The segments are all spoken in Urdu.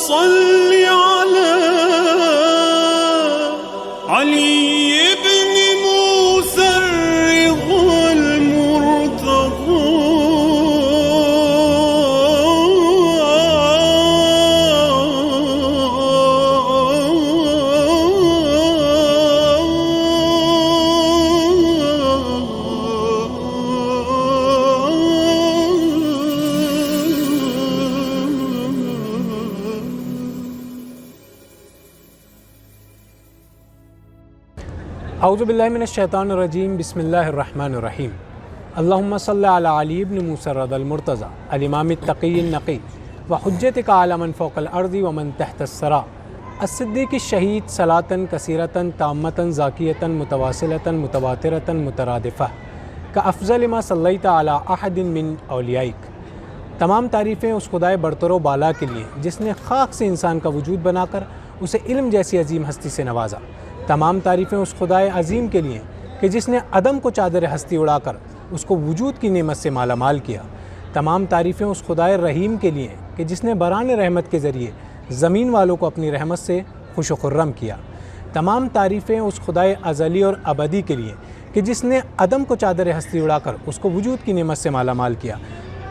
صل على علي بن موسى الرضا المرتضى اعوذ باللہ من الشیطان الرجیم بسم اللہ الرحمن الرحیم اللہم صلی علی علی ابن موسیٰ الرضا المرتضی الامام التقی النقی وحجتک علی من فوق الارض ومن تحت الثری الصدیق الشہید صلاۃ کثیرۃ تامۃ زاکیۃ متواصلۃ متواترۃ مترادفہ کافضل ما صلیت علی احد من اولیائک۔ تمام تعریفیں اس خدائے برتر و بالا کے لیے جس نے خاک سے انسان کا وجود بنا کر اسے علم جیسی عظیم ہستی سے نوازا۔ تمام تعریفیں اس خدائے عظیم کے لیے کہ جس نے عدم کو چادر ہستی اڑا کر اس کو وجود کی نعمت سے مالا مال کیا۔ تمام تعریفیں اس خدائے رحیم کے لیے کہ جس نے بران رحمت کے ذریعے زمین والوں کو اپنی رحمت سے خوش و خرم کیا۔ تمام تعریفیں اس خدائے ازلی اور ابدی کے لیے کہ جس نے عدم کو چادر ہستی اڑا کر اس کو وجود کی نعمت سے مالا مال کیا۔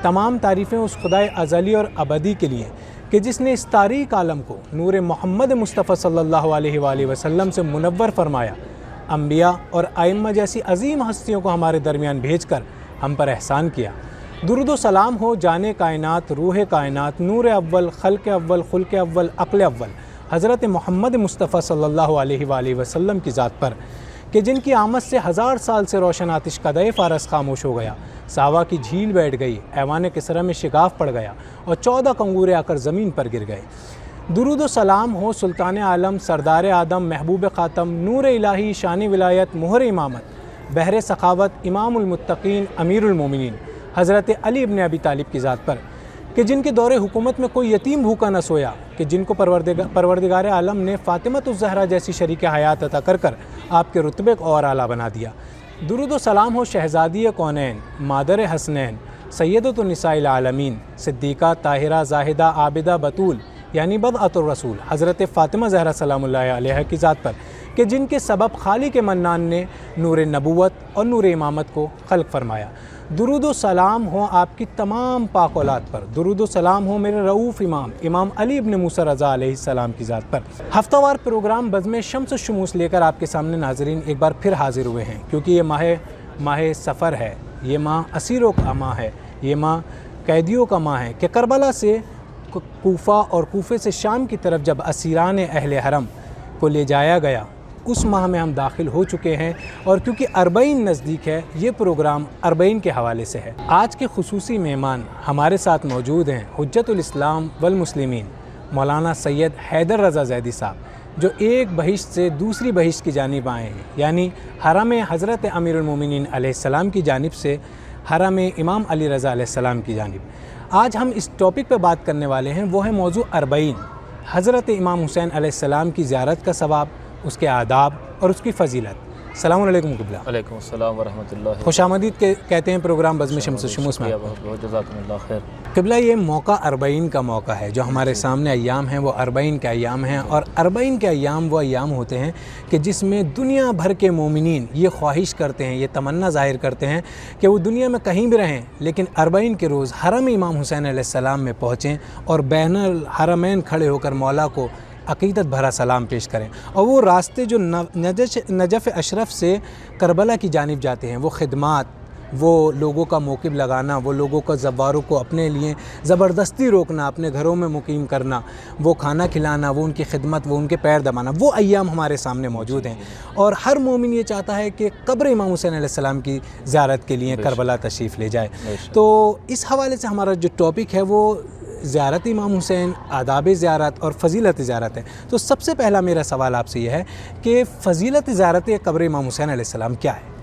تمام تعریفیں اس خدائے ازلی اور ابدی کے لیے کہ جس نے اس تاریک عالم کو نور محمد مصطفیٰ صلی اللہ علیہ وآلہ وسلم سے منور فرمایا، انبیاء اور ائمہ جیسی عظیم ہستیوں کو ہمارے درمیان بھیج کر ہم پر احسان کیا۔ درود و سلام ہو جان کائنات، روح کائنات، نور اول، خلق اول، خلق اول، عقل اول، حضرت محمد مصطفیٰ صلی اللہ علیہ وآلہ وسلم کی ذات پر کہ جن کی آمد سے 1000 سال سے روشن آتش قدح فارس خاموش ہو گیا، ساوا کی جھیل بیٹھ گئی، ایوان کسرا میں شگاف پڑ گیا اور 14 کنگورے آ کر زمین پر گر گئے۔ درود و سلام ہو سلطان عالم، سردار آدم، محبوب خاتم، نور الہی، شان ولایت، مہر امامت، بحر سخاوت، امام المتقین، امیر المومنین، حضرت علی ابن ابی طالب کی ذات پر کہ جن کے دور حکومت میں کوئی یتیم بھوکا نہ سویا، کہ جن کو پروردگار عالم نے فاطمۃ الزہرا جیسی شریک حیات عطا کر کر آپ کے رتبے کو اور اعلیٰ بنا دیا۔ درود و سلام ہو شہزادی کونین، مادر حسنین، سیدۃ النساء العالمین، صدیقہ، طاہرہ، زاہدہ، عابدہ، بطول یعنی بدعۃ الرسول، حضرت فاطمہ زہرا سلام اللہ علیہ کی ذات پر کہ جن کے سبب خالق منان نے نور نبوت اور نور امامت کو خلق فرمایا۔ درود و سلام ہو آپ کی تمام پاک اولاد پر، درود و سلام ہو میرے رؤوف امام علی ابن موسیٰ رضا علیہ السلام کی ذات پر۔ ہفتہ وار پروگرام بزم شمس الشموس لے کر آپ کے سامنے ناظرین ایک بار پھر حاضر ہوئے ہیں، کیونکہ یہ ماہ سفر ہے، یہ ماہ اسیروں کا ماہ ہے، یہ ماہ قیدیوں کا ماہ ہے کہ کربلا سے کوفہ اور کوفے سے شام کی طرف جب اسیران اہل حرم کو لے جایا گیا، اس ماہ میں ہم داخل ہو چکے ہیں، اور کیونکہ اربعین نزدیک ہے یہ پروگرام اربعین کے حوالے سے ہے۔ آج کے خصوصی مہمان ہمارے ساتھ موجود ہیں حجت الاسلام والمسلمین مولانا سید حیدر رضا زیدی صاحب، جو ایک بہشت سے دوسری بہشت کی جانب آئے ہیں، یعنی حرم حضرت امیر المومنین علیہ السلام کی جانب سے حرم امام علی رضا علیہ السلام کی جانب۔ آج ہم اس ٹاپک پہ بات کرنے والے ہیں، وہ ہے موضوع اربعین، حضرت امام حسین علیہ السلام کی زیارت کا ثواب، اس کے آداب اور اس کی فضیلت۔ السلام علیکم قبلہ۔ علیکم السلام ورحمۃ اللہ۔ خوش آمدید کہتے ہیں پروگرام بزم شمس الشموس میں۔ بہت جزاکم اللہ خیر۔ قبلہ یہ موقع اربعین کا موقع ہے، جو ہمارے سامنے ایام ہیں وہ اربعین کے ایام ہیں، اور اربعین کے ایام وہ ایام ہوتے ہیں کہ جس میں دنیا بھر کے مومنین یہ خواہش کرتے ہیں، یہ تمنا ظاہر کرتے ہیں کہ وہ دنیا میں کہیں بھی رہیں لیکن اربعین کے روز حرم امام حسین علیہ السلام میں پہنچیں اور بین الحرمین کھڑے ہو کر مولا کو عقیدت بھرا سلام پیش کریں، اور وہ راستے جو نجف اشرف سے کربلا کی جانب جاتے ہیں، وہ خدمات، وہ لوگوں کا موقف لگانا، وہ لوگوں کا زواروں کو اپنے لیے زبردستی روکنا، اپنے گھروں میں مقیم کرنا، وہ کھانا کھلانا، وہ ان کی خدمت، وہ ان کے پیر دبانا، وہ ایام ہمارے سامنے موجود ہیں، اور ہر مومن یہ چاہتا ہے کہ قبر امام حسین علیہ السلام کی زیارت کے لیے کربلا تشریف لے جائے۔ تو اس حوالے سے ہمارا جو ٹاپک ہے وہ زیارت امام حسین، آداب زیارت اور فضیلت زیارت ہے۔ تو سب سے پہلا میرا سوال آپ سے یہ ہے کہ فضیلت زیارت قبر امام حسین علیہ السلام کیا ہے؟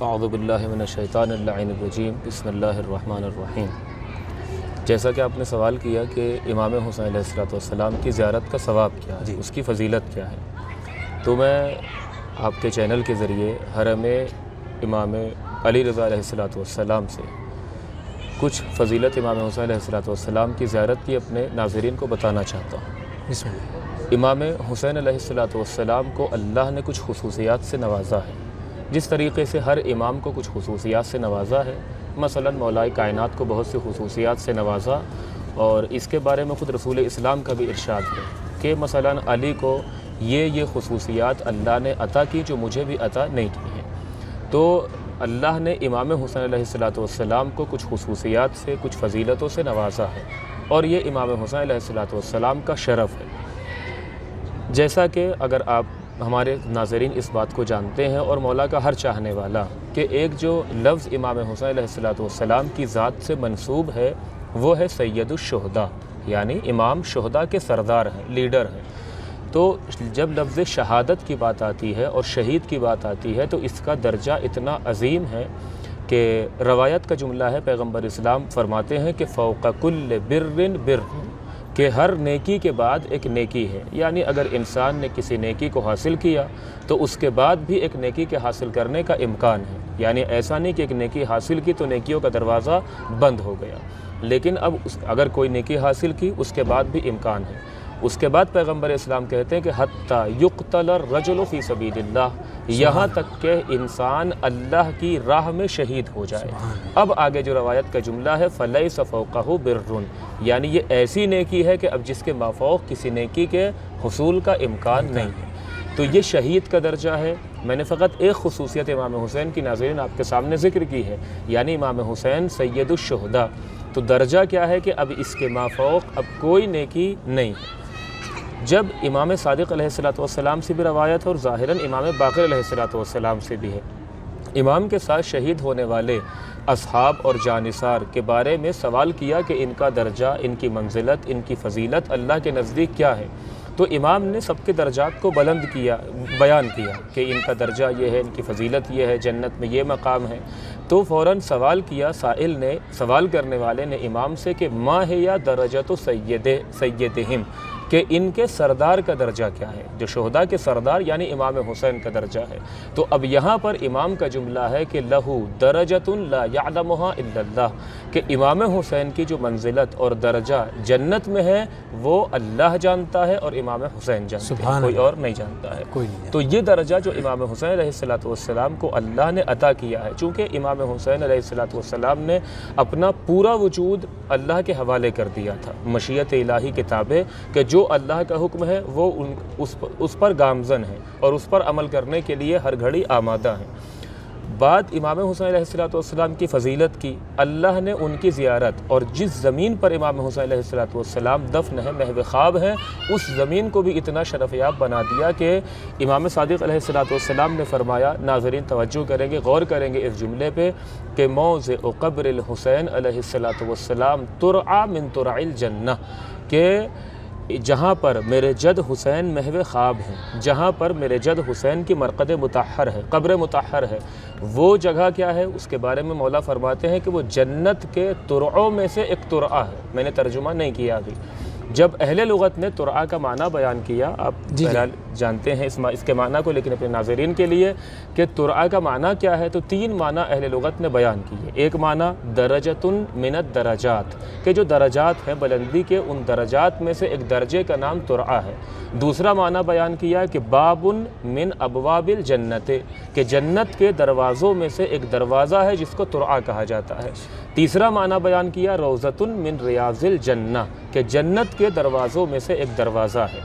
اعوذ باللہ من الشیطان اللعین الرجیم، بسم اللہ الرحمن الرحیم۔ جیسا کہ آپ نے سوال کیا کہ امام حسین علیہ السلام کی زیارت کا ثواب کیا ہے، اس کی فضیلت کیا ہے، تو میں آپ کے چینل کے ذریعے حرم امام علی رضا علیہ السلام سے کچھ فضیلت امام حسین علیہ السلام کی زیارت کی اپنے ناظرین کو بتانا چاہتا ہوں۔ بسم اللہ۔ امام حسین علیہ السلام کو اللہ نے کچھ خصوصیات سے نوازا ہے، جس طریقے سے ہر امام کو کچھ خصوصیات سے نوازا ہے۔ مثلا مولا کائنات کو بہت سی خصوصیات سے نوازا، اور اس کے بارے میں خود رسول اسلام کا بھی ارشاد ہے کہ مثلا علی کو یہ خصوصیات اللہ نے عطا کی جو مجھے بھی عطا نہیں کی ہیں۔ تو اللہ نے امام حسین علیہ السلام کو کچھ خصوصیات سے، کچھ فضیلتوں سے نوازا ہے، اور یہ امام حسین علیہ السلام کا شرف ہے۔ جیسا کہ اگر آپ ہمارے ناظرین اس بات کو جانتے ہیں، اور مولا کا ہر چاہنے والا، کہ ایک جو لفظ امام حسین علیہ السلام کی ذات سے منسوب ہے وہ ہے سید الشہداء، یعنی امام شہداء کے سردار ہیں، لیڈر ہیں۔ تو جب لفظ شہادت کی بات آتی ہے اور شہید کی بات آتی ہے تو اس کا درجہ اتنا عظیم ہے کہ روایت کا جملہ ہے، پیغمبر اسلام فرماتے ہیں کہ فوق کل بر بر، کہ ہر نیکی کے بعد ایک نیکی ہے، یعنی اگر انسان نے کسی نیکی کو حاصل کیا تو اس کے بعد بھی ایک نیکی کے حاصل کرنے کا امکان ہے، یعنی ایسا نہیں کہ ایک نیکی حاصل کی تو نیکیوں کا دروازہ بند ہو گیا، لیکن اب اگر کوئی نیکی حاصل کی اس کے بعد بھی امکان ہے۔ اس کے بعد پیغمبر اسلام کہتے ہیں کہ حتی یقتل الرجل فی سبیل اللہ، یہاں تک کہ انسان اللہ کی راہ میں شہید ہو جائے۔ اب آگے جو روایت کا جملہ ہے فلیس فوقہ بر، یعنی یہ ایسی نیکی ہے کہ اب جس کے مافوق کسی نیکی کے حصول کا امکان نہیں ہے۔ تو یہ شہید کا درجہ ہے۔ میں نے فقط ایک خصوصیت امام حسین کی ناظرین آپ کے سامنے ذکر کی ہے، یعنی امام حسین سید الشہداء۔ تو درجہ کیا ہے کہ اب اس کے مافوق اب کوئی نیکی نہیں ہے۔ جب امام صادق علیہ السلام سے بھی روایت ہے اور ظاہراً امام باقر علیہ السلام سے بھی ہے، امام کے ساتھ شہید ہونے والے اصحاب اور جانثار کے بارے میں سوال کیا کہ ان کا درجہ، ان کی منزلت، ان کی فضیلت اللہ کے نزدیک کیا ہے، تو امام نے سب کے درجات کو بلند کیا، بیان کیا کہ ان کا درجہ یہ ہے، ان کی فضیلت یہ ہے، جنت میں یہ مقام ہے۔ تو فوراً سوال کیا سائل نے، سوال کرنے والے نے امام سے کہ ما ہے یا درجۃ سیدہم، کہ ان کے سردار کا درجہ کیا ہے، جو شہداء کے سردار یعنی امام حسین کا درجہ ہے۔ تو اب یہاں پر امام کا جملہ ہے کہ لہو درجۃ لا یعلمھا الا اللہ، کہ امام حسین کی جو منزلت اور درجہ جنت میں ہے وہ اللہ جانتا ہے اور امام حسین جانتا ہے، کوئی اور نہیں جانتا ہے۔ تو یہ درجہ جو امام حسین علیہ السلام کو اللہ نے عطا کیا ہے، چونکہ امام حسین علیہ السلام نے اپنا پورا وجود اللہ کے حوالے کر دیا تھا، مشیت الہی کے تابع، کہ جو اللہ کا حکم ہے وہ اس پر گامزن ہے اور اس پر عمل کرنے کے لیے ہر گھڑی آمادہ ہیں۔ بات امام حسین علیہ السلام کی فضیلت کی، اللہ نے ان کی زیارت، اور جس زمین پر امام حسین علیہ السلام دفن ہے، محو خواب ہے، اس زمین کو بھی اتنا شرف یاب بنا دیا کہ امام صادق علیہ السلام نے فرمایا، ناظرین توجہ کریں گے، غور کریں گے اس جملے پہ، کہ موضع قبر الحسین علیہ السلام ترعی من ترعی الجنہ، کہ جہاں پر میرے جد حسین محو خواب ہیں، جہاں پر میرے جد حسین کی مرقد مطہر ہے، قبر مطہر ہے، وہ جگہ کیا ہے؟ اس کے بارے میں مولا فرماتے ہیں کہ وہ جنت کے ترعوں میں سے ایک ترعہ ہے۔ میں نے ترجمہ نہیں کیا ابھی۔ جب اہل لغت نے ترعہ کا معنی بیان کیا، آپ بہرحال جانتے ہیں اس کے معنی کو، لیکن اپنے ناظرین کے لیے کہ ترعہ کا معنی کیا ہے، تو تین معنی اہل لغت نے بیان کیے۔ ایک معنی درجۃ من الدرجات، کہ جو درجات ہیں بلندی کے، ان درجات میں سے ایک درجے کا نام ترعہ ہے۔ دوسرا معنی بیان کیا کہ باب من ابواب الجنت، کہ جنت کے دروازوں میں سے ایک دروازہ ہے جس کو ترعہ کہا جاتا ہے۔ تیسرا معنی بیان کیا روضۃ من ریاض الجنہ، کہ جنت کے دروازوں میں سے ایک دروازہ ہے۔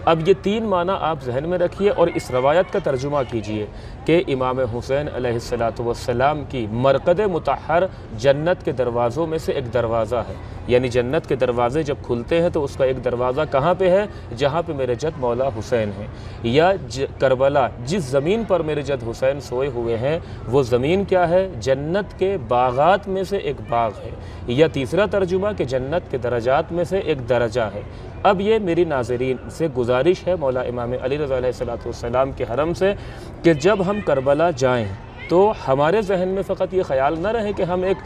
اب یہ تین معنی آپ ذہن میں رکھیے اور اس روایت کا ترجمہ کیجئے کہ امام حسین علیہ السلام کی مرقد مطہر جنت کے دروازوں میں سے ایک دروازہ ہے، یعنی جنت کے دروازے جب کھلتے ہیں تو اس کا ایک دروازہ کہاں پہ ہے؟ جہاں پہ میرے جد مولا حسین ہیں، یا کربلا، جس زمین پر میرے جد حسین سوئے ہوئے ہیں وہ زمین کیا ہے؟ جنت کے باغات میں سے ایک باغ ہے، یا تیسرا ترجمہ کہ جنت کے درجات میں سے ایک درجہ ہے۔ اب یہ میری ناظرین سے گزارش ہے مولا امام علی رضا علیہ السلام کے حرم سے کہ جب ہم کربلا جائیں تو ہمارے ذہن میں فقط یہ خیال نہ رہے کہ ہم ایک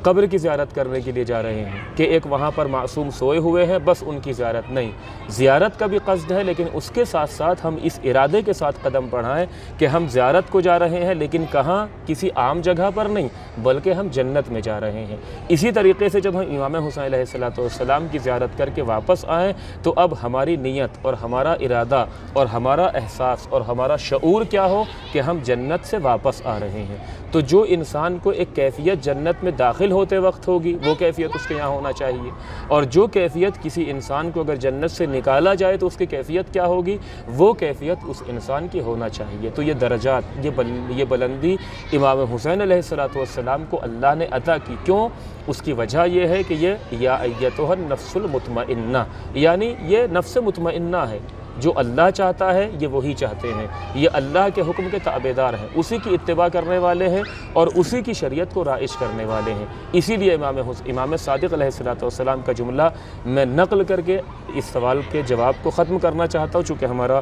قبر کی زیارت کرنے کے لیے جا رہے ہیں کہ ایک وہاں پر معصوم سوئے ہوئے ہیں، بس ان کی زیارت نہیں، زیارت کا بھی قصد ہے، لیکن اس کے ساتھ ساتھ ہم اس ارادے کے ساتھ قدم بڑھائیں کہ ہم زیارت کو جا رہے ہیں، لیکن کہاں؟ کسی عام جگہ پر نہیں، بلکہ ہم جنت میں جا رہے ہیں۔ اسی طریقے سے جب ہم امام حسین علیہ السلام کی زیارت کر کے واپس آئیں تو اب ہماری نیت اور ہمارا ارادہ اور ہمارا احساس اور ہمارا شعور کیا ہو کہ ہم جنت سے واپس آ رہے ہیں۔ تو جو انسان کو ایک کیفیت جنت میں داخل ہوتے وقت ہوگی وہ کیفیت اس کے یہاں ہونا چاہیے، اور جو کیفیت کسی انسان کو اگر جنت سے نکالا جائے تو اس کی کیفیت کیا ہوگی، وہ کیفیت اس انسان کی ہونا چاہیے۔ تو یہ درجات، یہ بلندی امام حسین علیہ السلام کو اللہ نے عطا کی۔ کیوں؟ اس کی وجہ یہ ہے کہ یہ یا ایتھا النفس المطمئنہ، یعنی یہ نفس مطمئنہ ہے، جو اللہ چاہتا ہے یہ وہی چاہتے ہیں، یہ اللہ کے حکم کے تابعدار ہیں، اسی کی اتباع کرنے والے ہیں اور اسی کی شریعت کو رائج کرنے والے ہیں۔ اسی لیے امام صادق علیہ السلام کا جملہ میں نقل کر کے اس سوال کے جواب کو ختم کرنا چاہتا ہوں، چونکہ ہمارا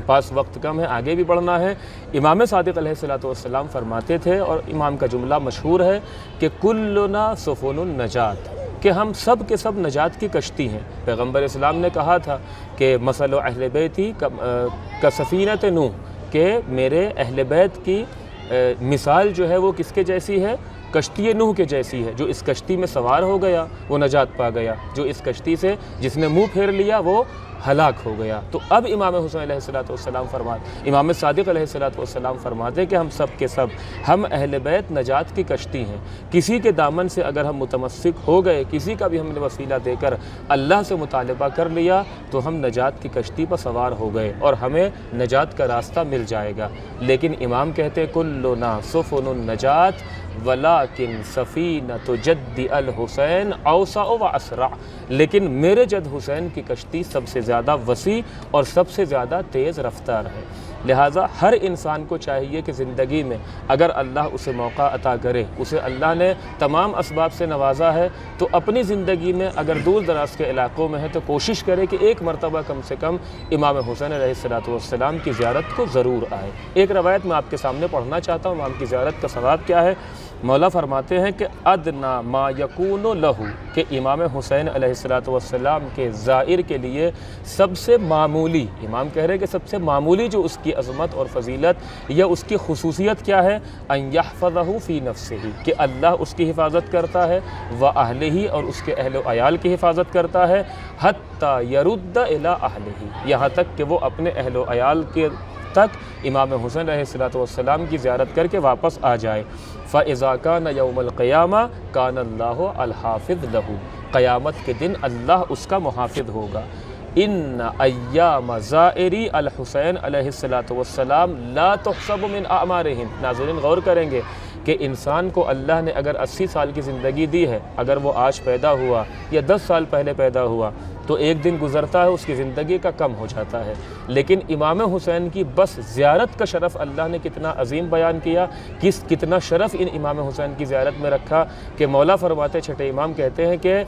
پاس وقت کم ہے، آگے بھی بڑھنا ہے۔ امام صادق علیہ السلام فرماتے تھے، اور امام کا جملہ مشہور ہے کہ کلنا سفن النجات، کہ ہم سب کے سب نجات کی کشتی ہیں۔ پیغمبر اسلام نے کہا تھا کہ مثل اہل بیتی کا سفینۃ نوح، کہ میرے اہل بیت کی مثال جو ہے وہ کس کے جیسی ہے؟ کشتی نوح کے جیسی ہے۔ جو اس کشتی میں سوار ہو گیا وہ نجات پا گیا، جو اس کشتی سے جس نے منہ پھیر لیا وہ ہلاک ہو گیا۔ تو اب امام حسین علیہ السلام امام صادق علیہ السلام فرماتے کہ ہم سب کے سب، ہم اہل بیت نجات کی کشتی ہیں۔ کسی کے دامن سے اگر ہم متمسک ہو گئے، کسی کا بھی ہم نے وسیلہ دے کر اللہ سے مطالبہ کر لیا تو ہم نجات کی کشتی پر سوار ہو گئے اور ہمیں نجات کا راستہ مل جائے گا۔ لیکن امام کہتے کلنا سفن النجات ولیکن سفینۃ جد الحسین اوسع و اسرع، لیکن میرے جد حسین کی کشتی سب سے زیادہ وسیع اور سب سے زیادہ تیز رفتار ہے۔ لہٰذا ہر انسان کو چاہیے کہ زندگی میں اگر اللہ اسے موقع عطا کرے، اسے اللہ نے تمام اسباب سے نوازا ہے، تو اپنی زندگی میں اگر دور دراز کے علاقوں میں ہے تو کوشش کرے کہ ایک مرتبہ کم سے کم امام حسین علیہ السلام کی زیارت کو ضرور آئے۔ ایک روایت میں آپ کے سامنے پڑھنا چاہتا ہوں، امام کی زیارت کا ثواب کیا ہے۔ مولا فرماتے ہیں کہ ادنا ما یکون لہ، کہ امام حسین علیہ السلام کے زائر کے لیے سب سے معمولی، امام کہہ رہے ہیں کہ سب سے معمولی جو اس کی عظمت اور فضیلت یا اس کی خصوصیت کیا ہے، ان یحفظہ فی نفسہ، کہ اللہ اس کی حفاظت کرتا ہے، و اہلہ، اور اس کے اہل و عیال کی حفاظت کرتا ہے، حتی یرد الی اہلہ، یہاں تک کہ وہ اپنے اہل و عیال کے تک امام حسین علیہ السلام کی زیارت کر کے واپس آ جائے۔ فَإِذَا كَانَ يَوْمَ الْقِيَامَةِ كَانَ اللَّهُ الْحَافِظُ لَهُ، قیامت کے دن اللہ اس کا محافظ ہوگا۔ ان ایام زائری الحسین علیہ السلام لا تحسب من اعمارہم، ناظرین غور کریں گے کہ انسان کو اللہ نے اگر 80 سال کی زندگی دی ہے، اگر وہ آج پیدا ہوا یا 10 سال پہلے پیدا ہوا تو ایک دن گزرتا ہے، اس کی زندگی کا کم ہو جاتا ہے، لیکن امام حسین کی بس زیارت کا شرف اللہ نے کتنا عظیم بیان کیا، کتنا شرف ان امام حسین کی زیارت میں رکھا کہ مولا فرماتے، چھٹے امام کہتے ہیں کہ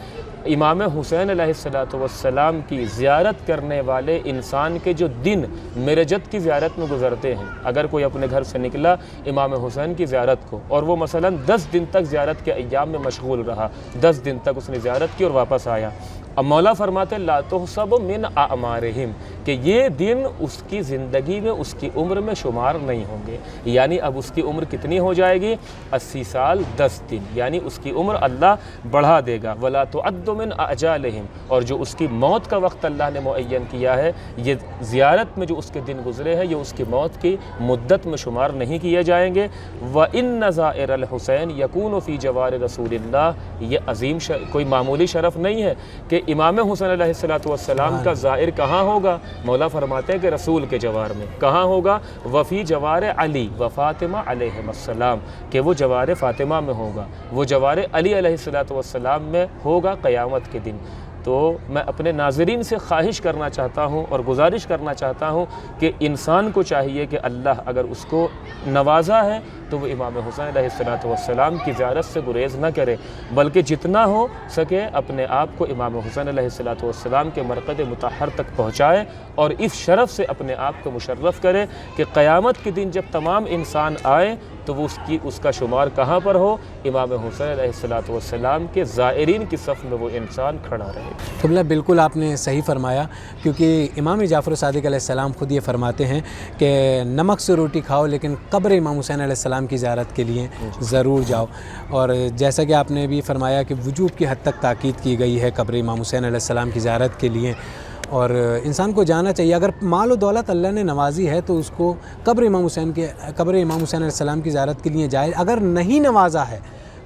امام حسین علیہ السلام کی زیارت کرنے والے انسان کے جو دن میرے جد کی زیارت میں گزرتے ہیں، اگر کوئی اپنے گھر سے نکلا امام حسین کی زیارت کو اور وہ مثلا 10 دن تک زیارت کے ایام میں مشغول رہا، 10 دن تک اس نے زیارت کی اور واپس آیا، اب مولا فرماتے لا تحسب من اعمارہم، کہ یہ دن اس کی زندگی میں اس کی عمر میں شمار نہیں ہوں گے، یعنی اب اس کی عمر کتنی ہو جائے گی، 80 سال 10 دن، یعنی اس کی عمر اللہ بڑھا دے گا۔ ولا تعد من اجالہم، اور جو اس کی موت کا وقت اللہ نے معین کیا ہے، یہ زیارت میں جو اس کے دن گزرے ہیں یہ اس کی موت کی مدت میں شمار نہیں کیے جائیں گے۔ وَإِنَّ زَائِرَ الْحُسَيْنِ يَكُونُ فِي جَوَارِ رسول اللہ، یہ عظیم کوئی معمولی شرف نہیں ہے کہ امام حسین علیہ السلام کا زائر کہاں ہوگا، مولا فرماتے ہیں کہ رسول کے جوار میں، کہاں ہوگا، وفی جوار علی و فاطمہ علیہ السلام، کہ وہ جوار فاطمہ میں ہوگا، وہ جوار علی علیہ السلام میں ہوگا قیامت کے دن۔ تو میں اپنے ناظرین سے خواہش کرنا چاہتا ہوں اور گزارش کرنا چاہتا ہوں کہ انسان کو چاہیے کہ اللہ اگر اس کو نوازا ہے تو وہ امام حسین علیہ السلام کی زیارت سے گریز نہ کرے، بلکہ جتنا ہو سکے اپنے آپ کو امام حسین علیہ السلام کے مرقد مطہر تک پہنچائے اور اس شرف سے اپنے آپ کو مشرف کرے کہ قیامت کے دن جب تمام انسان آئے تو وہ اس کا شمار کہاں پر ہو؟ امام حسین علیہ السلام کے زائرین کی صف میں وہ انسان کھڑا رہے۔ قبلہ بالکل آپ نے صحیح فرمایا، کیونکہ امام جعفر صادق علیہ السلام خود یہ فرماتے ہیں کہ نمک سے روٹی کھاؤ لیکن قبر امام حسین علیہ السلام کی زیارت کے لیے ضرور جاؤ۔ اور جیسا کہ آپ نے بھی فرمایا کہ وجوب کی حد تک تاکید کی گئی ہے قبر امام حسین علیہ السلام کی زیارت کے لیے، اور انسان کو جانا چاہیے۔ اگر مال و دولت اللہ نے نوازی ہے تو اس کو قبر امام حسین علیہ السلام کی زیارت کے لیے جائے۔ اگر نہیں نوازا ہے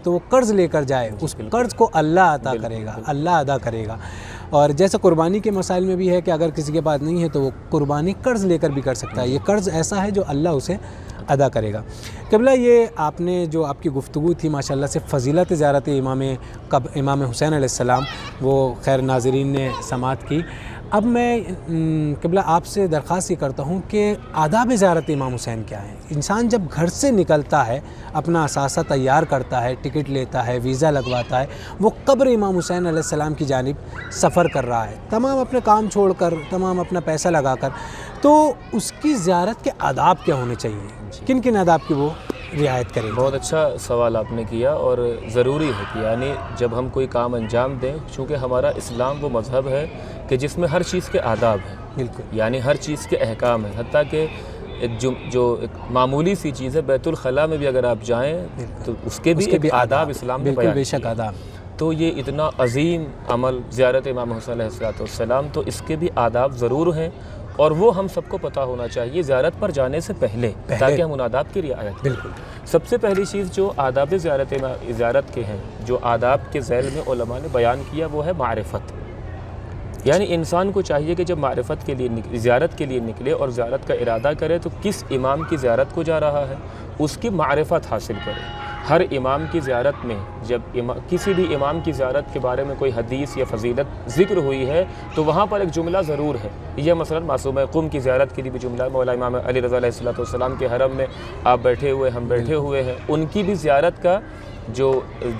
تو وہ قرض لے کر جائے، اس قرض کو اللہ عطا کرے گا، اللہ ادا کرے گا۔ اور جیسا قربانی کے مسائل میں بھی ہے کہ اگر کسی کے پاس نہیں ہے تو وہ قربانی قرض لے کر بھی کر سکتا ہے، یہ قرض ایسا ہے جو اللہ اسے ادا کرے گا۔ قبلہ یہ آپ نے جو آپ کی گفتگو تھی ماشاءاللہ سے فضیلت زیارت امام حسین علیہ السلام، وہ خیر ناظرین نے سماعت کی۔ اب میں قبلہ آپ سے درخواست یہ کرتا ہوں کہ آداب زیارت امام حسین کیا ہیں؟ انسان جب گھر سے نکلتا ہے، اپنا اثاثہ تیار کرتا ہے، ٹکٹ لیتا ہے، ویزا لگواتا ہے، وہ قبر امام حسین علیہ السلام کی جانب سفر کر رہا ہے، تمام اپنے کام چھوڑ کر، تمام اپنا پیسہ لگا کر، تو اس کی زیارت کے آداب کیا ہونے چاہیے؟ کن کن آداب کی وہ رعایت کریں؟ بہت اچھا سوال آپ نے کیا، اور ضروری ہے کہ یعنی جب ہم کوئی کام انجام دیں، چونکہ ہمارا اسلام وہ مذہب ہے کہ جس میں ہر چیز کے آداب ہیں، بالکل، یعنی ہر چیز کے احکام ہیں، حتیٰ کہ جو ایک معمولی سی چیز ہے بیت الخلاء میں بھی اگر آپ جائیں تو اس کے بھی آداب اسلام میں بیان بے شک آداب۔ تو یہ اتنا عظیم عمل زیارت امام حسین علیہ السلام، تو اس کے بھی آداب ضرور ہیں، اور وہ ہم سب کو پتہ ہونا چاہیے زیارت پر جانے سے پہلے، تاکہ ہم ان آداب کی رعایت کریں۔ بالکل، سب سے پہلی چیز جو آداب زیارت کے ہیں، جو آداب کے ذیل میں علماء نے بیان کیا، وہ ہے معرفت۔ یعنی انسان کو چاہیے کہ جب معرفت کے لیے زیارت کے لیے نکلے اور زیارت کا ارادہ کرے تو کس امام کی زیارت کو جا رہا ہے، اس کی معرفت حاصل کرے۔ ہر امام کی زیارت میں جب کسی بھی امام کی زیارت کے بارے میں کوئی حدیث یا فضیلت ذکر ہوئی ہے تو وہاں پر ایک جملہ ضرور ہے۔ یہ مثلا معصوم قم کی زیارت کے لیے بھی جملہ، مولا امام علی رضا علیہ السلام کے حرم میں آپ بیٹھے ہوئے، ہم بیٹھے ہوئے ہیں، ان کی بھی زیارت کا جو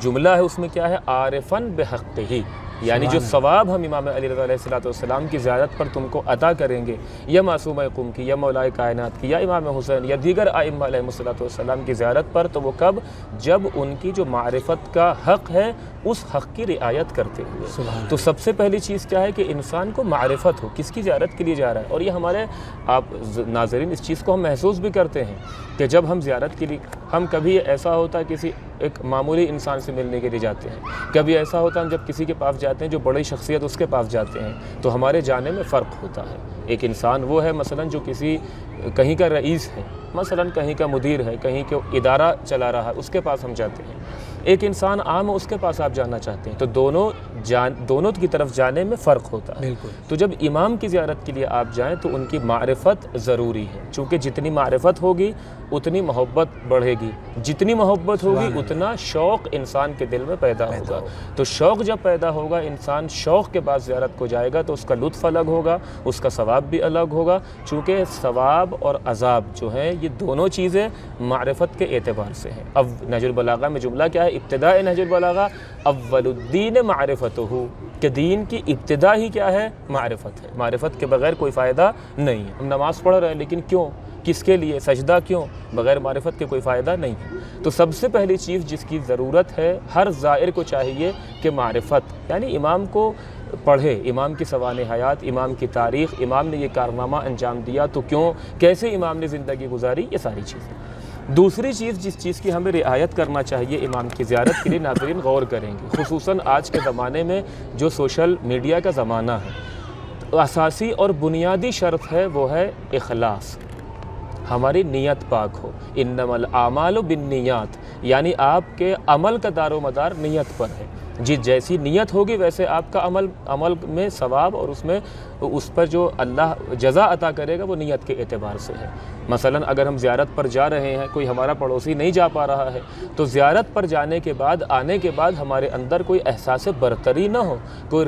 جملہ ہے اس میں کیا ہے؟ عارفاً بحقہ، یعنی جو ثواب ہم امام علی رضا علیہ السلام کی زیارت پر تم کو عطا کریں گے، یا معصوم قم کی، یا مولا کائنات کی، یا امام حسین، یا دیگر ائمہ علیہ السلام کی زیارت پر، تو وہ کب؟ جب ان کی جو معرفت کا حق ہے اس حق کی رعایت کرتے ہوئے۔ تو سب سے پہلی چیز کیا ہے کہ انسان کو معرفت ہو کس کی زیارت کے لیے جا رہا ہے۔ اور یہ ہمارے آپ ناظرین اس چیز کو ہم محسوس بھی کرتے ہیں کہ جب ہم زیارت کے لیے، ہم کبھی ایسا ہوتا ہے کسی ایک معمولی انسان سے ملنے کے لیے جاتے ہیں، کبھی ایسا ہوتا ہے ہم جب کسی کے پاس جاتے ہیں جو بڑی شخصیت اس کے پاس جاتے ہیں، تو ہمارے جانے میں فرق ہوتا ہے۔ ایک انسان وہ ہے مثلا جو کہیں کا رئیس ہے، مثلا کہیں کا مدیر ہے، کہیں کا ادارہ چلا رہا ہے، اس کے پاس ہم جاتے ہیں۔ ایک انسان عام ہے، اس کے پاس آپ جانا چاہتے ہیں، تو دونوں کی طرف جانے میں فرق ہوتا ہے۔ بالکل۔ تو جب امام کی زیارت کے لیے آپ جائیں تو ان کی معرفت ضروری ہے، چونکہ جتنی معرفت ہوگی اتنی محبت بڑھے گی، جتنی محبت ہوگی اتنا شوق انسان کے دل میں پیدا ہوگا۔ تو شوق جب پیدا ہوگا، انسان شوق کے بعد زیارت کو جائے گا تو اس کا لطف الگ ہوگا، اس کا ثواب بھی الگ ہوگا، چونکہ ثواب اور عذاب جو ہیں یہ دونوں چیزیں معرفت کے اعتبار سے ہیں۔ اب نہج البلاغہ میں جملہ کیا ہے؟ ابتداء نہج البلاغہ اول الدین معرفتہ، کہ دین کی ابتدا ہی کیا ہے؟ معرفت ہے۔ معرفت کے بغیر کوئی فائدہ نہیں ہے۔ ہم نماز پڑھ رہے ہیں لیکن کیوں؟ کس کے لیے؟ سجدہ کیوں؟ بغیر معرفت کے کوئی فائدہ نہیں ہے۔ تو سب سے پہلی چیز جس کی ضرورت ہے ہر زائر کو چاہیے کہ معرفت، یعنی امام کو پڑھے، امام کی سوانح حیات، امام کی تاریخ، امام نے یہ کارنامہ انجام دیا تو کیوں، کیسے امام نے زندگی گزاری، یہ ساری چیزیں۔ دوسری چیز جس چیز کی ہمیں رعایت کرنا چاہیے امام کی زیارت کے لیے، ناظرین غور کریں گے، خصوصاً آج کے زمانے میں جو سوشل میڈیا کا زمانہ ہے، اساسی اور بنیادی شرط ہے وہ ہے اخلاص، ہماری نیت پاک ہو۔ انما الاعمال بالنیات، یعنی آپ کے عمل کا دار و مدار نیت پر ہے۔ جی جیسی نیت ہوگی ویسے آپ کا عمل میں ثواب، اور اس پر جو اللہ جزا عطا کرے گا وہ نیت کے اعتبار سے ہے۔ مثلا اگر ہم زیارت پر جا رہے ہیں، کوئی ہمارا پڑوسی نہیں جا پا رہا ہے، تو زیارت پر جانے کے بعد، آنے کے بعد ہمارے اندر کوئی احساس برتری نہ ہو، کوئی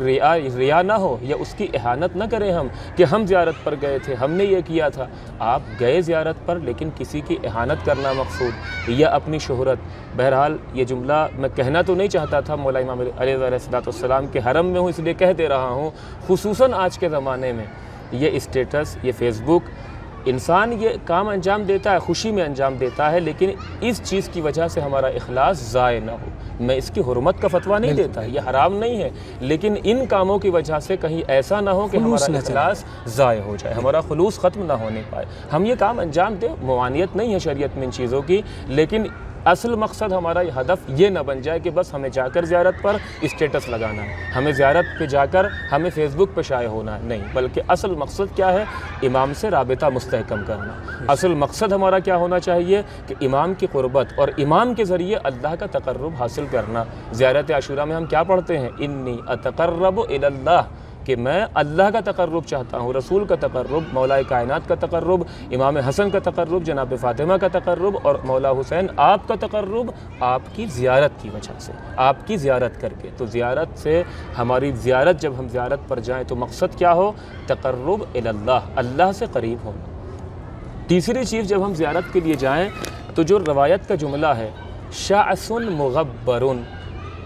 ریا نہ ہو، یا اس کی اہانت نہ کریں ہم کہ ہم زیارت پر گئے تھے، ہم نے یہ کیا تھا۔ آپ گئے زیارت پر لیکن کسی کی اہانت کرنا مقصود، یا اپنی شہرت۔ بہرحال یہ جملہ میں کہنا تو نہیں چاہتا تھا، مولا امام علی علیہ السلام کے حرم میں ہوں اس لیے کہہ دے رہا ہوں، خصوصاً آج کے زمانے میں یہ اسٹیٹس، یہ فیس بک انسان یہ کام انجام دیتا ہے، خوشی میں انجام دیتا ہے، لیکن اس چیز کی وجہ سے ہمارا اخلاص ضائع نہ ہو۔ میں اس کی حرمت کا فتویٰ نہیں دیتا، یہ حرام نہیں ہے، لیکن ان کاموں کی وجہ سے کہیں ایسا نہ ہو کہ ہمارا اخلاص ضائع ہو جائے، ہمارا خلوص ختم نہ ہونے پائے۔ ہم یہ کام انجام دیں، موانعت نہیں ہے شریعت میں ان چیزوں کی، لیکن اصل مقصد ہمارا ہدف یہ نہ بن جائے کہ بس ہمیں جا کر زیارت پر اسٹیٹس لگانا ہے، ہمیں زیارت پہ جا کر ہمیں فیس بک پہ شائع ہونا ہے، نہیں، بلکہ اصل مقصد کیا ہے؟ امام سے رابطہ مستحکم کرنا۔ اصل مقصد ہمارا کیا ہونا چاہیے کہ امام کی قربت اور امام کے ذریعے اللہ کا تقرب حاصل کرنا۔ زیارت عاشوراء میں ہم کیا پڑھتے ہیں؟ انی اتقرب الی اللہ، کہ میں اللہ کا تقرب چاہتا ہوں، رسول کا تقرب، مولا کائنات کا تقرب، امام حسن کا تقرب، جناب فاطمہ کا تقرب، اور مولا حسین آپ کا تقرب آپ کی زیارت کی وجہ سے، آپ کی زیارت کر کے۔ تو زیارت سے ہماری زیارت، جب ہم زیارت پر جائیں تو مقصد کیا ہو؟ تقرب الی اللہ، اللہ سے قریب ہونا۔ تیسری چیز، جب ہم زیارت کے لیے جائیں تو جو روایت کا جملہ ہے شعث مغبر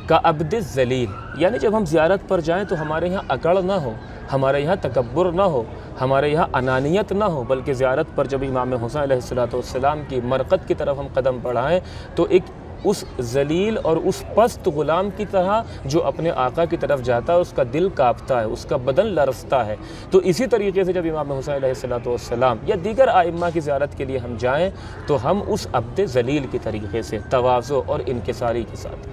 کعبد الذلیل، یعنی جب ہم زیارت پر جائیں تو ہمارے یہاں اکڑ نہ ہو، ہمارے یہاں تکبر نہ ہو، ہمارے یہاں انانیت نہ ہو، بلکہ زیارت پر جب امام حسین علیہ السلام کی مرقد کی طرف ہم قدم بڑھائیں تو ایک اس ذلیل اور اس پست غلام کی طرح جو اپنے آقا کی طرف جاتا ہے اس کا دل کانپتا ہے، اس کا بدن لرزتا ہے۔ تو اسی طریقے سے جب امام حسین علیہ السلام یا دیگر ائمہ کی زیارت کے لیے ہم جائیں تو ہم اس عبد ذلیل کے طریقے سے، تواضع اور انکساری کے ساتھ۔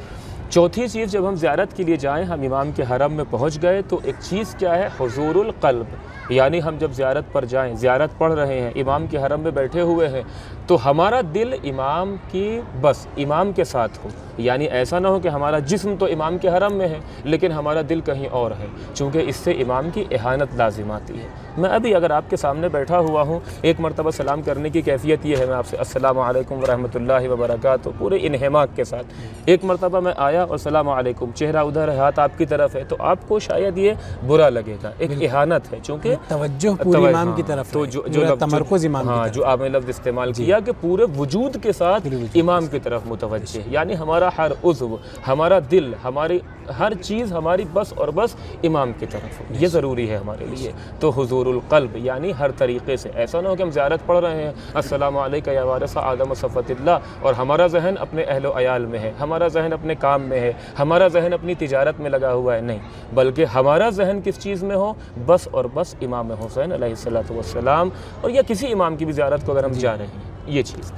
چوتھی چیز، جب ہم زیارت کے لیے جائیں، ہم امام کے حرم میں پہنچ گئے تو ایک چیز کیا ہے؟ حضور القلب، یعنی ہم جب زیارت پر جائیں، زیارت پڑھ رہے ہیں، امام کے حرم میں بیٹھے ہوئے ہیں، تو ہمارا دل امام کی بس امام کے ساتھ ہو، یعنی ایسا نہ ہو کہ ہمارا جسم تو امام کے حرم میں ہے لیکن ہمارا دل کہیں اور ہے، چونکہ اس سے امام کی اہانت لازم آتی ہے۔ میں ابھی اگر آپ کے سامنے بیٹھا ہوا ہوں، ایک مرتبہ سلام کرنے کی کیفیت یہ ہے، میں آپ سے السلام علیکم ورحمۃ اللہ وبرکاتہ پورے انہماک کے ساتھ، ایک مرتبہ میں آیا اور السلام علیکم، چہرہ ادھر ہے، ہاتھ آپ کی طرف ہے، تو آپ کو شاید یہ برا لگے گا، ایک اہانت ہے، چونکہ توجہ پوری امام کی طرف، تو جو تمرکز امام کی طرف، جو آپ نے لفظ استعمال کیا کہ پورے وجود کے ساتھ امام کی طرف متوجہ، یعنی ہمارا ہر عضو، ہمارا دل، ہماری ہر چیز ہماری بس اور بس امام کی طرف ہو، یہ ضروری ہے ہمارے لیے۔ تو حضور القلب، یعنی ہر طریقے سے ایسا نہ ہو کہ ہم زیارت پڑھ رہے ہیں، السلام علیکم یا وارث آدم و صفوۃ اللہ، اور ہمارا ذہن اپنے اہل و عیال میں ہے، ہمارا ذہن اپنے کام میں ہے، ہمارا ذہن اپنی تجارت میں لگا ہوا ہے، نہیں، بلکہ ہمارا ذہن کس چیز میں ہو؟ بس اور بس امام حسین علیہ السلام، اور یا کسی امام کی بھی زیارت کو اگر ہم جا رہے ہیں، یہ چیز۔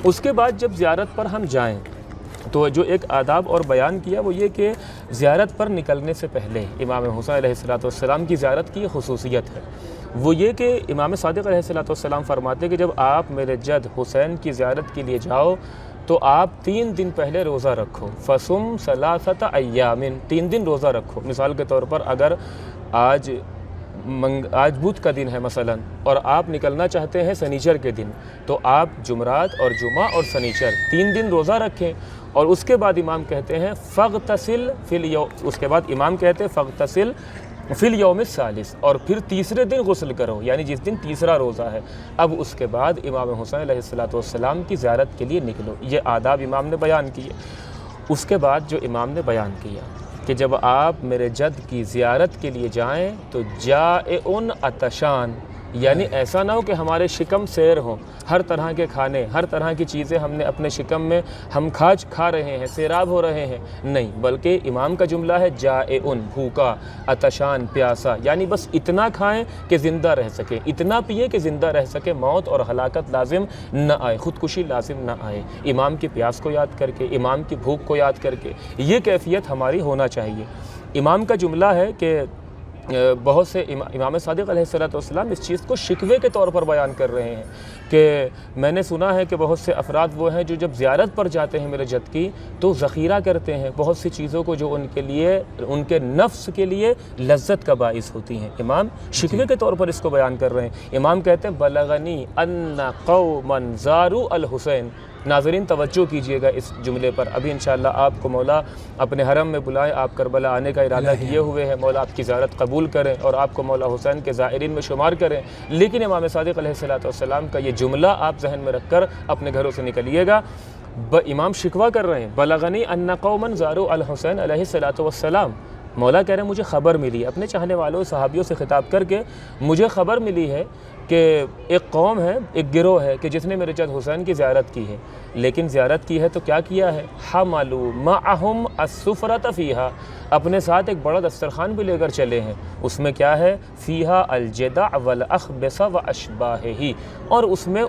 اس کے بعد جب زیارت پر ہم جائیں تو جو ایک آداب اور بیان کیا وہ یہ کہ زیارت پر نکلنے سے پہلے امام حسین علیہ السلام کی زیارت کی خصوصیت ہے، وہ یہ کہ امام صادق علیہ السلام فرماتے کہ جب آپ میرے جد حسین کی زیارت کے لیے جاؤ تو آپ 3 دن پہلے روزہ رکھو، فصم 3 ایام، 3 دن روزہ رکھو۔ مثال کے طور پر اگر آج بدھ کا دن ہے مثلا اور آپ نکلنا چاہتے ہیں سنیچر کے دن، تو آپ جمعرات اور جمعہ اور سنیچر 3 دن روزہ رکھیں، اور اس کے بعد امام کہتے ہیں فاغتسل فی الیوم، اس کے بعد امام کہتے ہیں فاغتسل فی الیوم الثالث، اور پھر تیسرے دن غسل کرو، یعنی جس دن تیسرا روزہ ہے۔ اب اس کے بعد امام حسین علیہ السلام کی زیارت کے لیے نکلو، یہ آداب امام نے بیان کیے۔ اس کے بعد جو امام نے بیان کیا کہ جب آپ میرے جد کی زیارت کے لیے جائیں تو جائعن عطشان، یعنی ایسا نہ ہو کہ ہمارے شکم سیر ہوں، ہر طرح کے کھانے، ہر طرح کی چیزیں ہم نے اپنے شکم میں ہم کھا رہے ہیں، سیراب ہو رہے ہیں، نہیں، بلکہ امام کا جملہ ہے جائعن، بھوکا، عطشان، پیاسا، یعنی بس اتنا کھائیں کہ زندہ رہ سکے، اتنا پیے کہ زندہ رہ سکے، موت اور ہلاکت لازم نہ آئے، خودکشی لازم نہ آئے، امام کی پیاس کو یاد کر کے، امام کی بھوک کو یاد کر کے، یہ کیفیت ہماری ہونا چاہیے۔ امام کا جملہ ہے کہ بہت سے امام صادق علیہ السلام اس چیز کو شکوے کے طور پر بیان کر رہے ہیں کہ میں نے سنا ہے کہ بہت سے افراد وہ ہیں جو جب زیارت پر جاتے ہیں میرے جد کی تو ذخیرہ کرتے ہیں بہت سی چیزوں کو جو ان کے لیے، ان کے نفس کے لیے لذت کا باعث ہوتی ہیں۔ امام شکوے کے طور پر اس کو بیان کر رہے ہیں۔ امام کہتے ہیں بلغنی ان قوما زاروا الحسین۔ ناظرین توجہ کیجئے گا اس جملے پر، ابھی انشاءاللہ آپ کو مولا اپنے حرم میں بلائیں، آپ کربلا آنے کا ارادہ کیے ہوئے ہیں، مولا آپ کی زیارت قبول کریں اور آپ کو مولا حسین کے زائرین میں شمار کریں، لیکن امام صادق علیہ السلام کا یہ جملہ آپ ذہن میں رکھ کر اپنے گھروں سے نکلیے گا۔ امام شکوہ کر رہے ہیں بلغنی ان قوما زاروا الحسین علیہ السلام، مولا کہہ رہے ہیں مجھے خبر ملی، اپنے چاہنے والوں صحابیوں سے خطاب کر کے مجھے خبر ملی ہے کہ ایک قوم ہے، ایک گروہ ہے کہ جس نے میرے چچا حسین کی زیارت کی ہے، لیکن زیارت کی ہے تو کیا کیا ہے؟ حملوا معہم السفرۃ فیہا، اپنے ساتھ ایک بڑا دسترخوان بھی لے کر چلے ہیں، اس میں کیا ہے؟ فیہا الجدع والاخبث واشباہہ، اور اس میں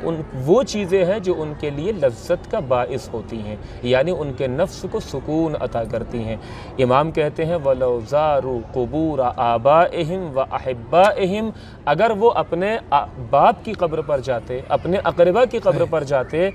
وہ چیزیں ہیں جو ان کے لیے لذت کا باعث ہوتی ہیں، یعنی ان کے نفس کو سکون عطا کرتی ہیں۔ امام کہتے ہیں وَلَوْ زَارُوا قُبُورَ آبَائِهِمْ وَأَحِبَّائِهِمْ، اگر وہ اپنے باپ کی قبر پر جاتے، اپنے اقربا کی قبر پر جاتے،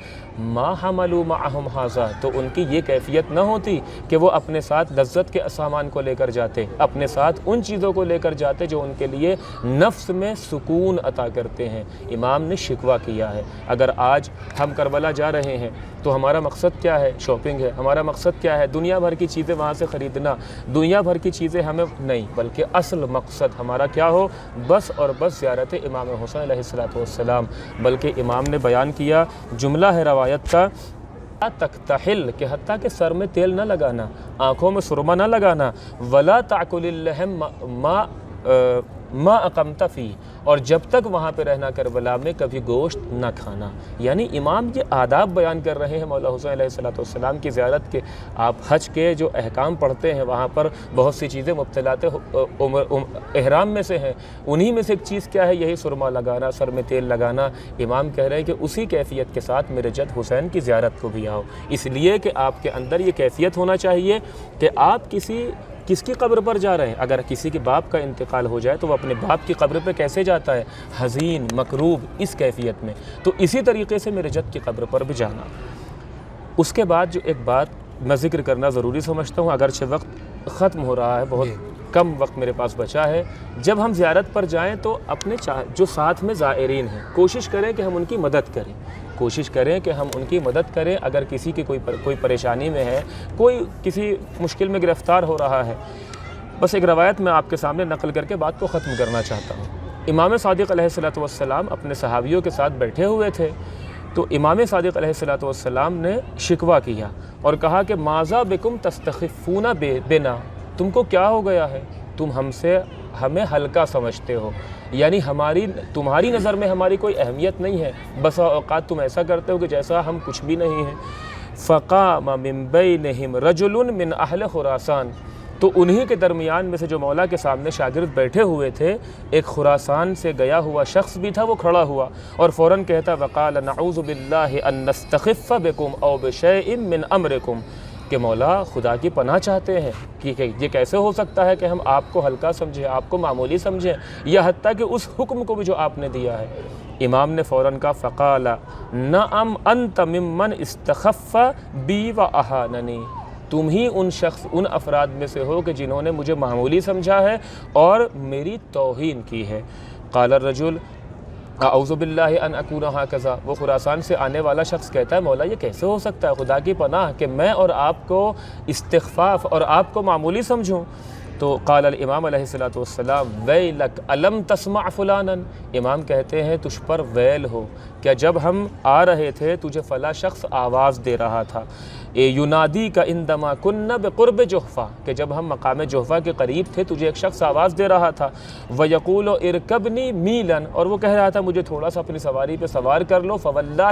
ما حملوا معہم ھذا، تو ان کی یہ کیفیت نہ ہوتی کہ وہ اپنے ساتھ لذت کے سامان کو لے کر جاتے، اپنے ساتھ ان چیزوں کو لے کر جاتے جو ان کے لیے نفس میں سکون عطا کرتے ہیں۔ امام نے شکوہ کیا ہے، اگر آج ہم کربلا جا رہے ہیں تو ہمارا مقصد کیا ہے؟ شاپنگ ہے، ہمارا مقصد کیا ہے؟ دنیا بھر کی چیزیں وہاں سے خریدنا، دنیا بھر کی چیزیں ہمیں نہیں، بلکہ اصل مقصد ہمارا کیا ہو؟ بس اور بس زیارت امام حسین علیہ السلام۔ بلکہ امام نے بیان کیا، جملہ ہے روایت کا، تکتحل، کہ حتیٰ کہ سر میں تیل نہ لگانا، آنکھوں میں سرما نہ لگانا، ولا تاکل اللحم ما اقمت فی، اور جب تک وہاں پہ رہنا کربلا میں کبھی گوشت نہ کھانا۔ یعنی امام یہ آداب بیان کر رہے ہیں مولا حسین علیہ السلام کی زیارت کے۔ آپ حج کے جو احکام پڑھتے ہیں وہاں پر بہت سی چیزیں مبتلات احرام میں سے ہیں، انہی میں سے ایک چیز کیا ہے؟ یہی سرما لگانا، سر میں تیل لگانا۔ امام کہہ رہے ہیں کہ اسی کیفیت کے ساتھ میرے جد حسین کی زیارت کو بھی آؤ، اس لیے کہ آپ کے اندر یہ کیفیت ہونا چاہیے کہ آپ کس کی قبر پر جا رہے ہیں۔ اگر کسی کے باپ کا انتقال ہو جائے تو وہ اپنے باپ کی قبر پہ کیسے جاتا ہے؟ حزین، مکروب، اس کیفیت میں۔ تو اسی طریقے سے میرے جد کی قبر پر بھی جانا۔ اس کے بعد جو ایک بات میں ذکر کرنا ضروری سمجھتا ہوں، اگرچہ وقت ختم ہو رہا ہے، بہت کم وقت میرے پاس بچا ہے، جب ہم زیارت پر جائیں تو اپنے جو ساتھ میں زائرین ہیں کوشش کریں کہ ہم ان کی مدد کریں، کوشش کریں کہ ہم ان کی مدد کریں۔ اگر کسی کی کوئی پریشانی میں ہے، کوئی کسی مشکل میں گرفتار ہو رہا ہے، بس ایک روایت میں آپ کے سامنے نقل کر کے بات کو ختم کرنا چاہتا ہوں۔ امام صادق علیہ السلام اپنے صحابیوں کے ساتھ بیٹھے ہوئے تھے، تو امام صادق علیہ السلام نے شکوہ کیا اور کہا کہ ماذا بکم تستخفون بنا، تم کو کیا ہو گیا ہے؟ تم ہمیں ہلکا سمجھتے ہو، یعنی تمہاری نظر میں ہماری کوئی اہمیت نہیں ہے، بسا اوقات تم ایسا کرتے ہو کہ جیسا ہم کچھ بھی نہیں ہیں۔ فقام من بینہم رجل من اہل خراسان، تو انہی کے درمیان میں سے جو مولا کے سامنے شاگرد بیٹھے ہوئے تھے، ایک خراسان سے گیا ہوا شخص بھی تھا، وہ کھڑا ہوا اور فوراً کہتا وقال نعوذ باللہ ان نستخف بکم او بشیء من امرکم، کہ مولا خدا کی پناہ چاہتے ہیں کہ یہ کیسے ہو سکتا ہے کہ ہم آپ کو ہلکا سمجھیں، آپ کو معمولی سمجھیں، یا حتیٰ کہ اس حکم کو بھی جو آپ نے دیا ہے۔ امام نے فوراً کہا فقال نعم انت ممن استخف بی و اہاننی، تم ہی ان افراد میں سے ہو کہ جنہوں نے مجھے معمولی سمجھا ہے اور میری توہین کی ہے۔ قال الرجل اعوذ باللہ ان اکون ہکذا، وہ خراسان سے آنے والا شخص کہتا ہے مولا یہ کیسے ہو سکتا ہے، خدا کی پناہ، کہ میں اور آپ کو استخفاف اور آپ کو معمولی سمجھوں۔ تو قال الامام علیہ السلام ویلک الم تسمع فلانا، امام کہتے ہیں تجھ پر ویل ہو، کیا جب ہم آ رہے تھے تجھے فلاں شخص آواز دے رہا تھا، ینادی کا اندما کن بقرب جحفہ، کہ جب ہم مقام جحفہ کے قریب تھے تجھے ایک شخص آواز دے رہا تھا، ویقول ارکبنی میلا، اور وہ کہہ رہا تھا مجھے تھوڑا سا اپنی سواری پہ سوار کر لو، فواللہ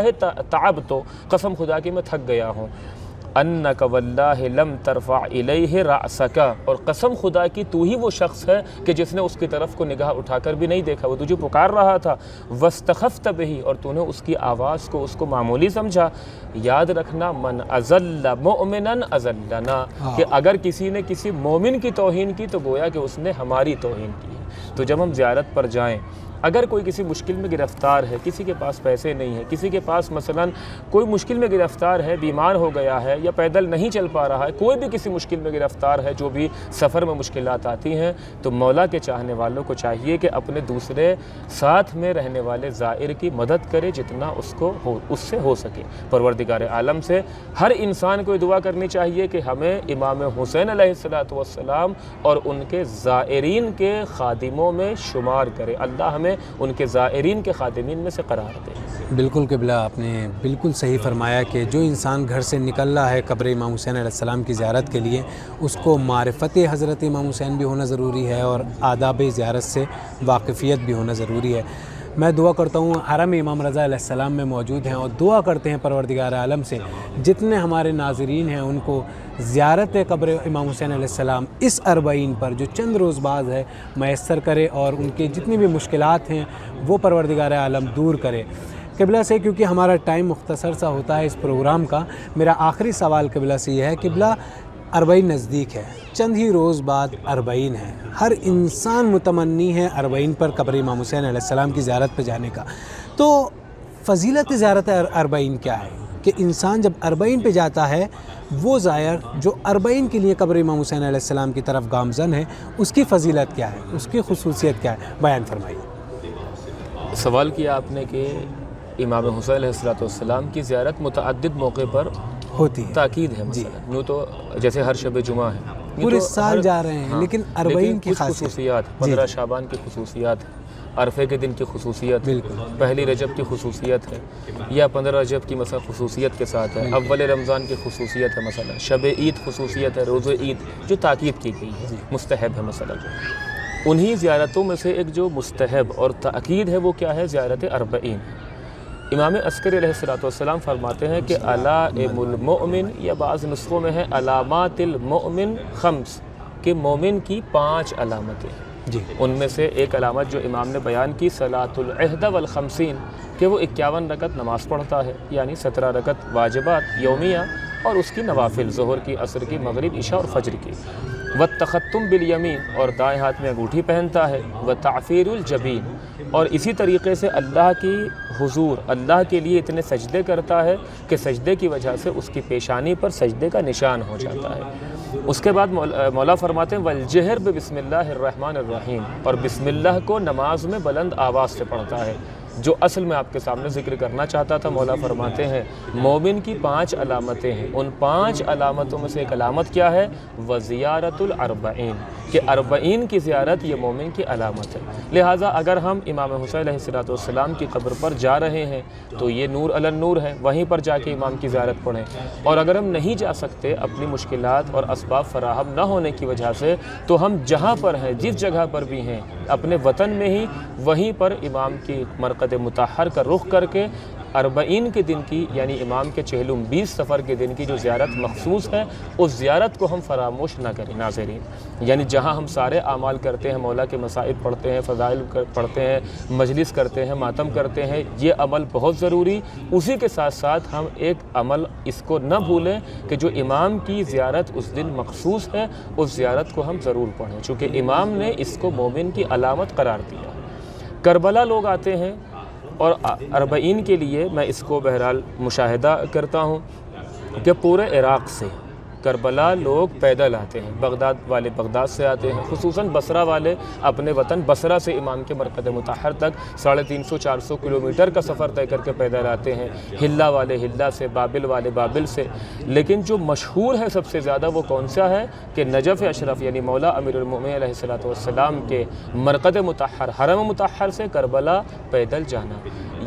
تعبت، قسم خدا کی میں تھک گیا ہوں، انک واللہ لم ترفع الیہ رأسک، اور قسم خدا کی تو ہی وہ شخص ہے کہ جس نے اس کی طرف کو نگاہ اٹھا کر بھی نہیں دیکھا، وہ تجھے پکار رہا تھا، واستخفت بہ، اور تو نے اس کی آواز کو، اس کو معمولی سمجھا۔ یاد رکھنا من اذل مؤمنا اذلنا، کہ اگر کسی نے کسی مومن کی توہین کی تو گویا کہ اس نے ہماری توہین کی ہے۔ تو جب ہم زیارت پر جائیں، اگر کوئی کسی مشکل میں گرفتار ہے، کسی کے پاس پیسے نہیں ہیں، کسی کے پاس مثلاً کوئی مشکل میں گرفتار ہے، بیمار ہو گیا ہے یا پیدل نہیں چل پا رہا ہے، کوئی بھی کسی مشکل میں گرفتار ہے، جو بھی سفر میں مشکلات آتی ہیں، تو مولا کے چاہنے والوں کو چاہیے کہ اپنے دوسرے ساتھ میں رہنے والے زائر کی مدد کرے جتنا اس سے ہو سکے۔ پروردگار عالم سے ہر انسان کو یہ دعا کرنی چاہیے کہ ہمیں امام حسین علیہ السلام اور ان کے زائرین کے خادموں میں شمار کرے، اللہ ہمیں ان کے زائرین کے خادمین میں سے قرار دے۔ بالکل قبلہ، آپ نے بالکل صحیح فرمایا کہ جو انسان گھر سے نکل رہا ہے قبر امام حسین علیہ السلام کی زیارت کے لیے، اس کو معرفت حضرت امام حسین بھی ہونا ضروری ہے اور آداب زیارت سے واقفیت بھی ہونا ضروری ہے۔ میں دعا کرتا ہوں حرم امام رضا علیہ السلام میں موجود ہیں اور دعا کرتے ہیں پروردگار عالم سے جتنے ہمارے ناظرین ہیں ان کو زیارت قبر امام حسین علیہ السلام اس 40 پر جو چند روز بعد ہے میسر کرے اور ان کے جتنی بھی مشکلات ہیں وہ پروردگار عالم دور کرے۔ قبلہ سے کیونکہ ہمارا ٹائم مختصر سا ہوتا ہے اس پروگرام کا، میرا آخری سوال قبلہ سے یہ ہے، قبلہ 40 نزدیک ہے، چند ہی روز بعد 40 ہے، ہر انسان متمنی ہے 40 پر قبر امام حسین علیہ السلام کی زیارت پہ جانے کا، تو فضیلت زیارت 40 کیا ہے کہ انسان جب 40 پہ جاتا ہے وہ زائر جو 40 کے لیے قبر امام حسین علیہ السلام کی طرف گامزن ہے، اس کی فضیلت کیا ہے، اس کی خصوصیت کیا ہے، بیان فرمائیے۔ سوال کیا آپ نے کہ امام حسین علیہ السلام کی زیارت متعدد موقع پر ہوتی ہے، تاکید ہے مثلا یوں تو جیسے ہر شب جمعہ ہے، پورے سال جا رہے ہیں، لیکن 40 کی کچھ خاصیت، خصوصیات 15 شعبان کی خصوصیات، عرفے کے دن کی خصوصیت، بالکل پہلی رجب کی خصوصیت ہے، یا 15 رجب کی مثلا خصوصیت کے ساتھ ہے، اول رمضان کی خصوصیت ہے، مثلا شب عید خصوصیت ہے، روز عید جو تاکید کی گئی ہے، مستحب ہے مثلا۔ انہی زیارتوں میں سے ایک جو مستحب اور تاکید ہے وہ کیا ہے؟ زیارت 40۔ امام عسکری علیہ السلام فرماتے ہیں کہ علائم المؤمن، یا بعض نسخوں میں ہے علامات المؤمن 5، کہ مومن کی 5 علامتیں ہیں، جی، ان میں سے ایک علامت جو امام نے بیان کی صلاۃ العہد والخمسین، کہ وہ 51 رکعت نماز پڑھتا ہے، یعنی 17 رکعت واجبات یومیہ اور اس کی نوافل ظہر کی، عصر کی، مغرب، عشاء اور فجر کی، والتختم بالیمین، اور دائیں ہاتھ میں انگوٹھی پہنتا ہے، وتعفیر الجبین، اور اسی طریقے سے اللہ کی حضور، اللہ کے لیے اتنے سجدے کرتا ہے کہ سجدے کی وجہ سے اس کی پیشانی پر سجدے کا نشان ہو جاتا ہے۔ اس کے بعد مولا فرماتے ہیں والجہر بسم اللہ الرحمن الرحیم، اور بسم اللہ کو نماز میں بلند آواز سے پڑھتا ہے۔ جو اصل میں آپ کے سامنے ذکر کرنا چاہتا تھا، مولا فرماتے ہیں مومن کی 5 علامتیں ہیں، ان 5 علامتوں میں سے ایک علامت کیا ہے؟ وزیارت الاربعین، کہ 40 کی زیارت یہ مومن کی علامت ہے۔ لہٰذا اگر ہم امام حسین علیہ السلام کی قبر پر جا رہے ہیں تو یہ نور علی النور ہے، وہیں پر جا کے امام کی زیارت پڑھیں، اور اگر ہم نہیں جا سکتے اپنی مشکلات اور اسباب فراہم نہ ہونے کی وجہ سے، تو ہم جہاں پر ہیں، جس جگہ پر بھی ہیں، اپنے وطن میں ہی وہیں پر امام کی مرقد مطہر کا رخ کر کے 40 کے دن کی، یعنی امام کے 20 سفر کے دن کی جو زیارت مخصوص ہے، اس زیارت کو ہم فراموش نہ کریں ناظرین۔ یعنی جہاں ہم سارے اعمال کرتے ہیں، مولا کے مسائل پڑھتے ہیں، فضائل پڑھتے ہیں، مجلس کرتے ہیں، ماتم کرتے ہیں، یہ عمل بہت ضروری، اسی کے ساتھ ساتھ ہم ایک عمل اس کو نہ بھولیں کہ جو امام کی زیارت اس دن مخصوص ہے، اس زیارت کو ہم ضرور پڑھیں، چونکہ امام نے اس کو مومن کی علامت قرار دیا۔ کربلا لوگ آتے ہیں، اور 40 کے لیے میں اس کو بہرحال مشاہدہ کرتا ہوں کہ پورے عراق سے کربلا لوگ پیدل آتے ہیں، بغداد والے بغداد سے آتے ہیں، خصوصاً بصرہ والے اپنے وطن بصرہ سے امام کے مرقد مطہر تک 350-400 کلومیٹر کا سفر طے کر کے پیدل آتے ہیں، حلہ والے حلہ سے، بابل والے بابل سے۔ لیکن جو مشہور ہے سب سے زیادہ وہ کون سا ہے کہ نجف اشرف یعنی مولا امیر المؤمنین علیہ السلام کے مرقد مطہر حرم مطہر سے کربلا پیدل جانا۔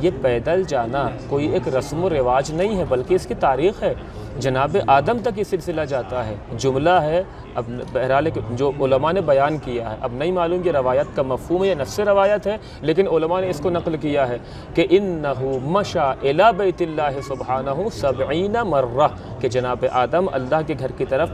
یہ پیدل جانا کوئی ایک رسم و رواج نہیں ہے، بلکہ اس کی تاریخ ہے، جناب آدم تک یہ سلسلہ جاتا ہے، جملہ ہے، اب بہرحال جو علماء نے بیان کیا ہے، اب نہیں معلوم کہ روایت کا مفہوم ہے یا نص روایت ہے، لیکن علماء نے اس کو نقل کیا ہے کہ انہو مشا الی بیت اللہ سبحانہ 70 مرہ، کہ جناب آدم اللہ کے گھر کی طرف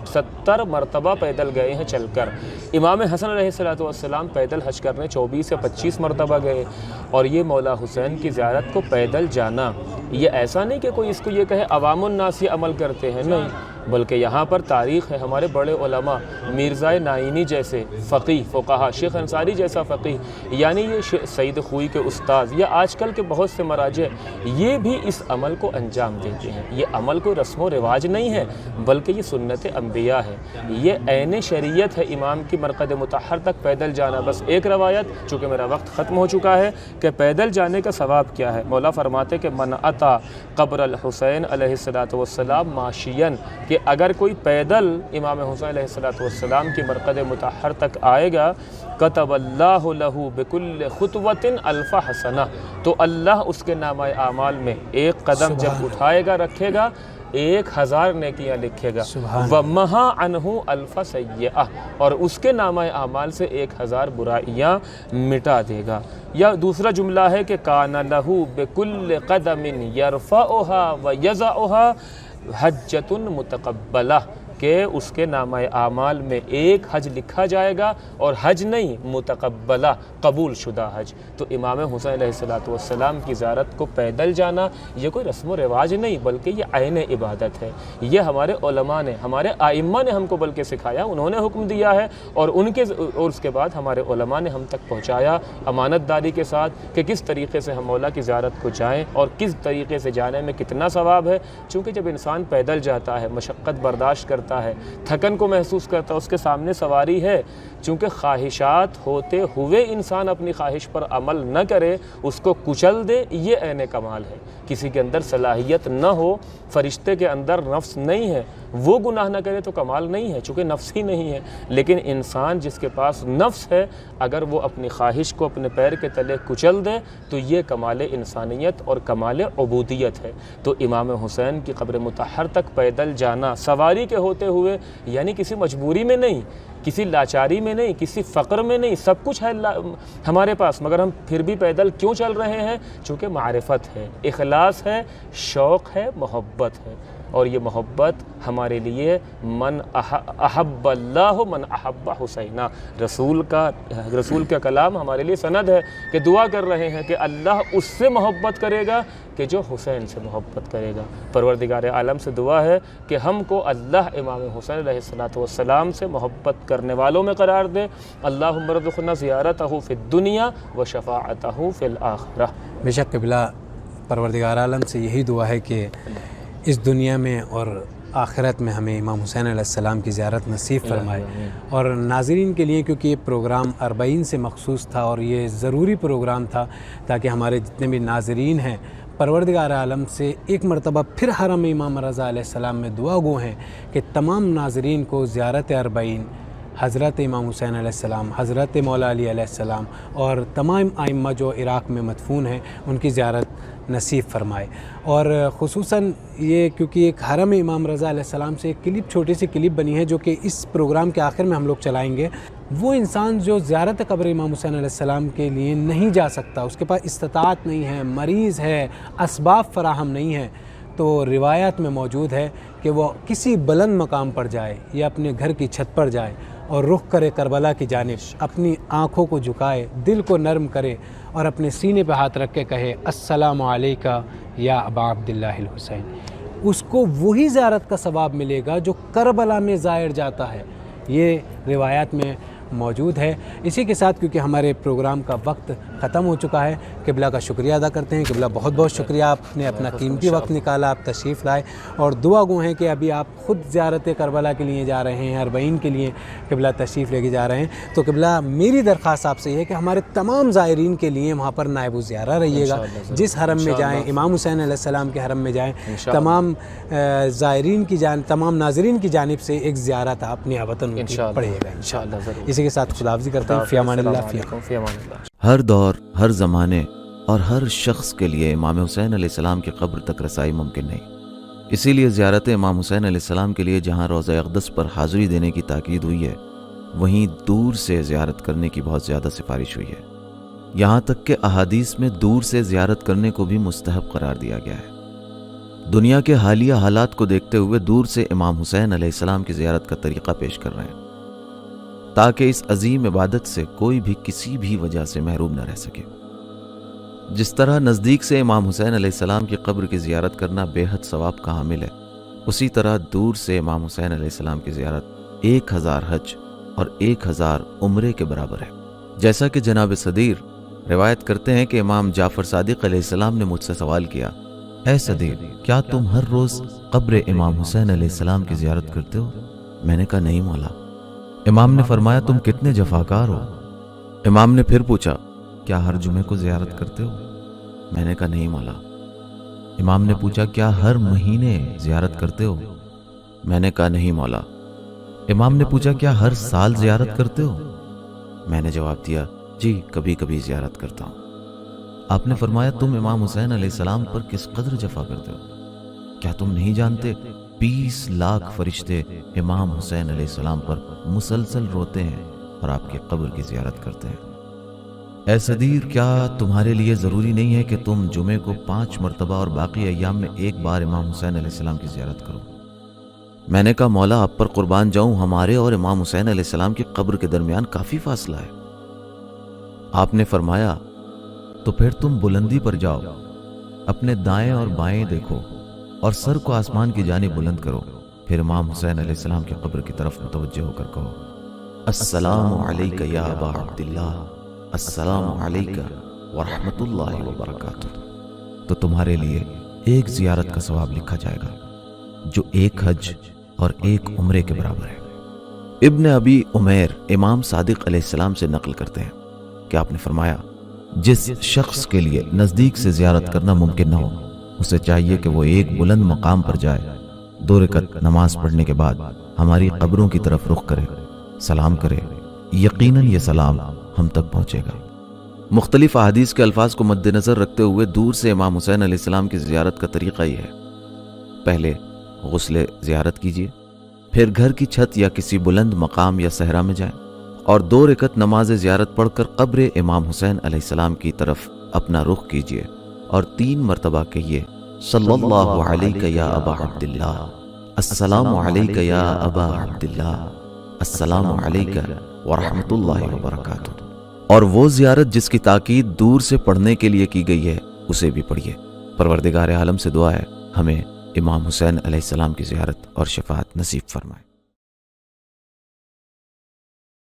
70 مرتبہ پیدل گئے ہیں چل کر۔ امام حسن علیہ السلام پیدل حج کرنے 24 یا 25 مرتبہ گئے، اور یہ مولا حسین کی زیارت کو پیدل جانا، یہ ایسا نہیں کہ کوئی اس کو یہ کہے عوام الناس یہ عمل کرتے ہیں، نہیں، بلکہ یہاں پر تاریخ ہے، ہمارے بڑے علماء مرزا نائینی جیسے فقیہ فقہا، شیخ انصاری جیسا فقیہ، یعنی یہ سید خوئی کے استاذ، یا آج کل کے بہت سے مراجع، یہ بھی اس عمل کو انجام دیتے ہیں۔ یہ عمل کوئی رسم و رواج نہیں ہے، بلکہ یہ سنت انبیاء ہے، یہ عین شریعت ہے امام کی مرقد مطہر تک پیدل جانا۔ بس ایک روایت، چونکہ میرا وقت ختم ہو چکا ہے، کہ پیدل جانے کا ثواب کیا ہے، مولا فرماتے کہ من اتا قبر الحسین علیہ السلام ماشین، کہ کہ اگر کوئی پیدل امام حسین علیہ السلام کی مرقد مطہر تک آئے گا کتب اللہ لہ بکل خطوۃ الف حسنہ، تو اللہ اس کے نامہ اعمال میں ایک قدم جب اٹھائے گا رکھے گا 1000 نیکیاں لکھے گا، وَمَحَا عَنْهُ أَلْفَ سَيِّئَةٍ، اور اس کے نامہ اعمال سے 1000 برائیاں مٹا دے گا۔ یا دوسرا جملہ ہے کہ کَانَ لَهُ بِكُلِّ قَدَمٍ يَرْفَعُهَا وَيَضَعُهَا حَجَّةٌ مُتَقَبَّلَةٌ، کہ اس کے نامہ اعمال میں ایک حج لکھا جائے گا، اور حج نہیں متقبلہ، قبول شدہ حج۔ تو امام حسین علیہ السلام کی زیارت کو پیدل جانا یہ کوئی رسم و رواج نہیں، بلکہ یہ عین عبادت ہے۔ یہ ہمارے علماء نے، ہمارے ائمہ نے ہم کو بلکہ سکھایا، انہوں نے حکم دیا ہے، اور اس کے بعد ہمارے علماء نے ہم تک پہنچایا امانت داری کے ساتھ کہ کس طریقے سے ہم مولا کی زیارت کو جائیں اور کس طریقے سے جانے میں کتنا ثواب ہے۔ چونکہ جب انسان پیدل جاتا ہے، مشقت برداشت کرتا ہے، تھکن کو محسوس کرتا ہے، اس کے سامنے سواری ہے، چونکہ خواہشات ہوتے ہوئے انسان اپنی خواہش پر عمل نہ کرے، اس کو کچل دے، یہ عین کمال ہے۔ کسی کے اندر صلاحیت نہ ہو، فرشتے کے اندر نفس نہیں ہے، وہ گناہ نہ کرے تو کمال نہیں ہے، چونکہ نفس ہی نہیں ہے۔ لیکن انسان جس کے پاس نفس ہے، اگر وہ اپنی خواہش کو اپنے پیر کے تلے کچل دے تو یہ کمال انسانیت اور کمال عبودیت ہے۔ تو امام حسین کی قبر مطہر تک پیدل جانا سواری کے ہوتے ہوئے، یعنی کسی مجبوری میں نہیں، کسی لاچاری میں نہیں، کسی فقر میں نہیں، سب کچھ ہے ہمارے پاس، مگر ہم پھر بھی پیدل کیوں چل رہے ہیں؟ چونکہ معرفت ہے، اخلاص ہے، شوق ہے، محبت ہے۔ اور یہ محبت ہمارے لیے من احب اللہ من احب حسینہ، رسول کا کلام ہمارے لیے سند ہے کہ دعا کر رہے ہیں کہ اللہ اس سے محبت کرے گا کہ جو حسین سے محبت کرے گا۔ پروردگار عالم سے دعا ہے کہ ہم کو اللہ امام حسین علیہ السلام سے محبت کرنے والوں میں قرار دے۔ اللہم ارزقنا زیارتہ فی الدنیا و شفاعتہ فی الآخرہ۔ بے شک قبلہ، پروردگار عالم سے یہی دعا ہے کہ اس دنیا میں اور آخرت میں ہمیں امام حسین علیہ السلام کی زیارت نصیب فرمائے۔ اور ناظرین کے لیے، کیونکہ یہ پروگرام 40 سے مخصوص تھا اور یہ ضروری پروگرام تھا تاکہ ہمارے جتنے بھی ناظرین ہیں پروردگار عالم سے ایک مرتبہ پھر حرم امام رضا علیہ السلام میں دعا گو ہیں کہ تمام ناظرین کو زیارت 40 حضرت امام حسین علیہ السلام، حضرت مولا علی علیہ السلام اور تمام ائمہ جو عراق میں مدفون ہیں ان کی زیارت نصیب فرمائے۔ اور خصوصاً یہ کیونکہ ایک حرم امام رضا علیہ السلام سے ایک کلپ، چھوٹی سی کلپ بنی ہے جو کہ اس پروگرام کے آخر میں ہم لوگ چلائیں گے۔ وہ انسان جو زیارت قبر امام حسین علیہ السلام کے لیے نہیں جا سکتا، اس کے پاس استطاعت نہیں ہے، مریض ہے، اسباب فراہم نہیں ہے، تو روایات میں موجود ہے کہ وہ کسی بلند مقام پر جائے یا اپنے گھر کی چھت پر جائے اور رخ کرے کربلا کی جانب، اپنی آنکھوں کو جھکائے، دل کو نرم کرے اور اپنے سینے پہ ہاتھ رکھ کے کہے السلام علیکہ یا ابا عبداللہ الحسین، اس کو وہی زیارت کا ثواب ملے گا جو کربلا میں زائر جاتا ہے۔ یہ روایات میں موجود ہے۔ اسی کے ساتھ کیونکہ ہمارے پروگرام کا وقت ختم ہو چکا ہے، قبلہ کا شکریہ ادا کرتے ہیں۔ قبلہ بہت بہت شکریہ، آپ نے اپنا قیمتی وقت نکالا، آپ تشریف لائے، اور دعا گو ہیں کہ ابھی آپ خود زیارت کربلا کے لیے جا رہے ہیں، 40 کے لیے قبلہ تشریف لے کے جا رہے ہیں۔ تو قبلہ میری درخواست آپ سے یہ ہے کہ ہمارے تمام زائرین کے لیے وہاں پر نائب الزیارہ رہیے گا، جس حرم میں جائیں، امام حسین علیہ السلام کے حرم میں جائیں، تمام زائرین کی تمام ناظرین کی جانب سے ایک زیارت آپ اپنی وطن کی پڑھیے گا انشاءاللہ۔ اسی کے ساتھ خداحافظی کرتے ہیں۔ فی امان اللہ۔ ہر دور، ہر زمانے اور ہر شخص کے لیے امام حسین علیہ السلام کی قبر تک رسائی ممکن نہیں، اسی لیے زیارت امام حسین علیہ السلام کے لیے جہاں روضہ اقدس پر حاضری دینے کی تاکید ہوئی ہے، وہیں دور سے زیارت کرنے کی بہت زیادہ سفارش ہوئی ہے، یہاں تک کہ احادیث میں دور سے زیارت کرنے کو بھی مستحب قرار دیا گیا ہے۔ دنیا کے حالیہ حالات کو دیکھتے ہوئے دور سے امام حسین علیہ السلام کی زیارت کا طریقہ پیش کر رہے ہیں تاکہ اس عظیم عبادت سے کوئی بھی کسی بھی وجہ سے محروم نہ رہ سکے۔ جس طرح نزدیک سے امام حسین علیہ السلام کی قبر کی زیارت کرنا بے حد ثواب کا حامل ہے، اسی طرح دور سے امام حسین علیہ السلام کی زیارت 1000 حج اور 1000 عمرے کے برابر ہے۔ جیسا کہ جناب صدیر روایت کرتے ہیں کہ امام جعفر صادق علیہ السلام نے مجھ سے سوال کیا، اے صدیر، کیا تم ہر روز قبر امام حسین علیہ السلام کی زیارت کرتے ہو؟ میں نے کہا نہیں مولا۔ امام نے فرمایا تم کتنے جفاکار ہو۔ امام نے پھر پوچھا کیا ہر جمعے کو زیارت کرتے ہو؟ میں نے کہا نہیں مولا۔ امام نے پوچھا کیا ہر مہینے زیارت کرتے ہو؟ میں نے کہا نہیں مولا۔ امام نے پوچھا کیا ہر سال زیارت کرتے ہو؟ میں نے جواب دیا جی کبھی کبھی زیارت کرتا ہوں۔ آپ نے فرمایا تم امام حسین علیہ السلام پر کس قدر جفا کرتے ہو؟ کیا تم نہیں جانتے 20 لاکھ فرشتے امام حسین علیہ السلام پر مسلسل روتے ہیں اور آپ کی قبر کی زیارت کرتے ہیں۔ اے صدیر، کیا تمہارے لیے ضروری نہیں ہے کہ تم جمعے کو 5 مرتبہ اور باقی ایام میں ایک بار امام حسین علیہ السلام کی زیارت کرو؟ میں نے کہا مولا آپ پر قربان جاؤں، ہمارے اور امام حسین علیہ السلام کی قبر کے درمیان کافی فاصلہ ہے۔ آپ نے فرمایا تو پھر تم بلندی پر جاؤ، اپنے دائیں اور بائیں دیکھو اور سر کو آسمان کی جانب بلند کرو، پھر امام حسین علیہ السلام کی قبر کی طرف متوجہ ہو کر کہو السلام علیک یا ابا عبداللہ، السلام علیک ورحمۃ اللہ وبرکاتہ۔ تو تمہارے لیے ایک زیارت کا ثواب لکھا جائے گا جو ایک حج اور ایک عمرے کے برابر ہے۔ ابن ابی عمیر امام صادق علیہ السلام سے نقل کرتے ہیں کہ آپ نے فرمایا جس شخص کے لیے نزدیک سے زیارت کرنا ممکن نہ ہو اسے چاہیے کہ وہ ایک بلند مقام پر جائے، 2 رکعت نماز پڑھنے کے بعد ہماری قبروں کی طرف رخ کرے، سلام کرے، یقیناً یہ سلام ہم تک پہنچے گا۔ مختلف احادیث کے الفاظ کو مد نظر رکھتے ہوئے دور سے امام حسین علیہ السلام کی زیارت کا طریقہ یہ ہے: پہلے غسل زیارت کیجیے، پھر گھر کی چھت یا کسی بلند مقام یا صحرا میں جائیں اور 2 رکعت نماز زیارت پڑھ کر قبر امام حسین علیہ السلام کی طرف اپنا رخ کیجیے اور 3 مرتبہ کہیے صلی اللہ علیک یا ابا عبداللہ، السلام علیک یا ابا عبداللہ، السلام علیک ورحمۃ اللہ وبرکاتہ۔ اور وہ زیارت جس کی تاکید دور سے پڑھنے کے لیے کی گئی ہے اسے بھی پڑھیے۔ پروردگار عالم سے دعا ہے ہمیں امام حسین علیہ السلام کی زیارت اور شفاعت نصیب فرمائے۔